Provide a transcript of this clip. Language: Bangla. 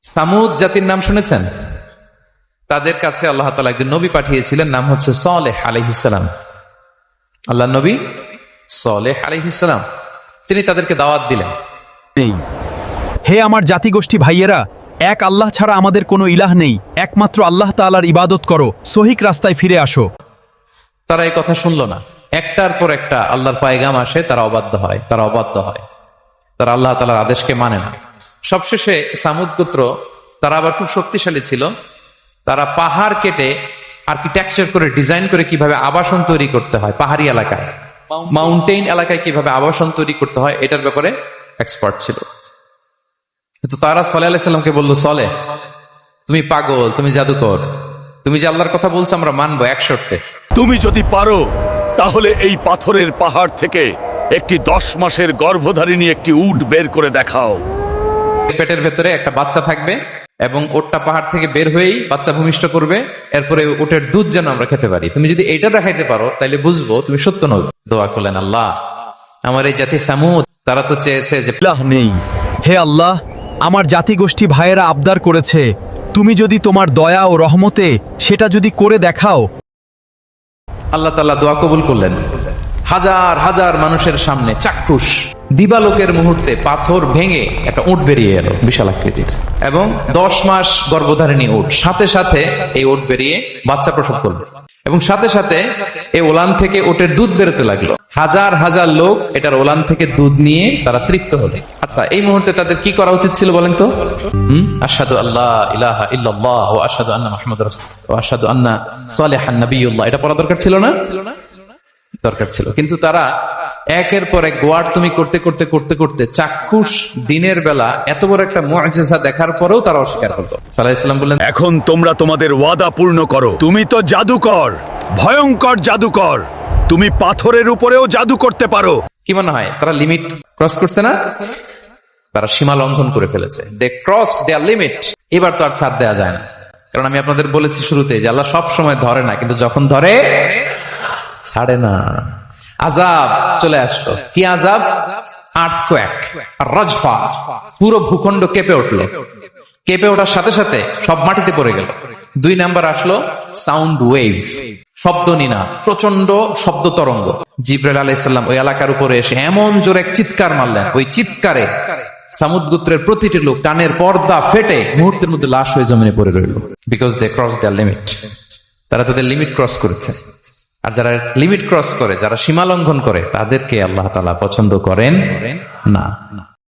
সামুদ জাতির নাম শুনেছেন? তাদের কাছে আল্লাহ তাআলা একজন নবী পাঠিয়েছিলেন, নাম হচ্ছে সালেহ আলাইহিস সালাম। আল্লাহ নবী সালেহ আলাইহিস সালাম, তিনি তাদেরকে দাওয়াত দিলেন। নেই। হে আমার জাতিগোষ্ঠী ভাইয়েরা, এক আল্লাহ ছাড়া আমাদের কোনো ইলাহ নেই, একমাত্র আল্লাহ তাআলার ইবাদত করো, সহিক রাস্তায় ফিরে আসো। তারা এই কথা শুনলো না। একটার পর একটা আল্লাহর পায়গাম আসে, তারা অবাধ্য হয়, তারা আল্লাহ তাআলার আদেশকে মানে না। সবশেষে সামুদ গোত্র, তারা আবার খুব শক্তিশালী ছিল, তারা পাহাড় কেটে আর্কিটেকচার করে ডিজাইন করে কিভাবে আবাসন তৈরি করতে হয়, পাহাড়ি এলাকায় মাউন্টেইন এলাকায় কিভাবে আবাসন তৈরি করতে হয় এটার ব্যাপারে এক্সপার্ট ছিল। কিন্তু তারা সালেহ আলাইহিস সালামকে বললো, সালেহ তুমি পাগল, তুমি জাদুকর, তুমি যে আল্লাহর কথা বলছো আমরা মানবো এক শর্তে। তুমি যদি পারো তাহলে এই পাথরের পাহাড় থেকে একটি 10 মাসের গর্ভধারিণী একটি উট বের করে দেখাও। পেটের ভেতরে একটা বাচ্চা থাকবে এবং ওটটা পাহাড় থেকে বের হয়েই বাচ্চা ভূমিষ্ঠ করবে, এরপরে ওটের দুধ যেন আমরা খেতে পারি। তুমি যদি এইটা দেখাইতে পারো তাহলে বুঝবো তুমি সত্য নবী। দোয়া করলেন, আল্লাহ আমার এই জাতি সামুদ, তারা তো চেয়েছে যে ইলাহ নেই। হে আল্লাহ, আমার জাতিগোষ্ঠী ভাইয়েরা আবদার করেছে, তুমি যদি তোমার দয়া ও রহমতে সেটা যদি করে দেখাও। আল্লাহ তাআলা দোয়া কবুল করলেন। হাজার হাজার মানুষের সামনে চাক্ষুষ দিবালোকের মুহূর্তে পাথর ভেঙে একটা উট বেরিয়ে এলো বিশাল আকৃতির, এবং 10 মাস গর্ভধারিণী উট, সাথে সাথে এই উট বেরিয়ে বাচ্চা প্রসব করলো, এবং সাথে সাথে এই ওলান থেকে উটের দুধ বেরোতে লাগলো। হাজার হাজার লোক এটার ওলান থেকে দুধ নিয়ে তারা তৃপ্ত হলো। আচ্ছা, এই মুহূর্তে তাদের কি করা উচিত ছিল বলেন তো? আশহাদু আল্লা ইলাহা ইল্লাল্লাহ ওয়া আশহাদু আন্না মুহাম্মাদুর রাসূলুল্লাহ ওয়া আশহাদু আন্না সালিহান নাবিয়্যুল্লাহ, এটা পড়া দরকার ছিল না? দরকার ছিল। কিন্তু তারা একের পর এক গোয়ার তুমি করতে করতে করতে করতে চাক্ষুষ দিনের বেলা এত বড় একটা মুআজিজা দেখার পরেও তারা অস্বীকার করলো। সাল্লাল্লাহু আলাইহি ওয়াসাল্লাম বললেন, এখন তোমরা তোমাদের ওয়াদা পূর্ণ করো। তুমি তো জাদুকর, ভয়ঙ্কর জাদুকর, তুমি পাথরের উপরেও জাদু করতে পারো। কি মনে হয় তারা লিমিট ক্রস করছে না? তারা সীমা লঙ্ঘন করে ফেলেছে। দে ক্রসড দেয়ার লিমিট। এবার তো আর ছাড় দেওয়া যায় না, কারণ আমি আপনাদের বলেছি শুরুতে যে আল্লাহ সব সময় ধরে না, কিন্তু যখন ধরে ছাড়ে না। আযাব চলে আসলো। কি আযাব? আর্থকোয়েক, রাজফা, পুরো ভূখণ্ড কেঁপে উঠলো। কেঁপে ওঠার সাথে সাথে সব মাটিতে পড়ে গেল। 2 নাম্বার আসলো সাউন্ড ওয়েভ, শব্দ নিনা, প্রচন্ড শব্দ তরঙ্গ। জিবরাইল আলাইহিস সালাম ওই এলাকার উপরে এসে এমন জোরে এক চিৎকার মারলেন, ওই চিৎকারে সামুদ গোত্রের প্রতিটি লোক কানের পর্দা ফেটে মুহূর্তের মধ্যে লাশ হয়ে জমিনে পড়ে রইল। Because they cross their limit. তারা তাদের লিমিট ক্রস করেছে। আর যারা লিমিট ক্রস করে, যারা সীমা লঙ্ঘন করে, তাদেরকে আল্লাহ তাআলা পছন্দ করেন না।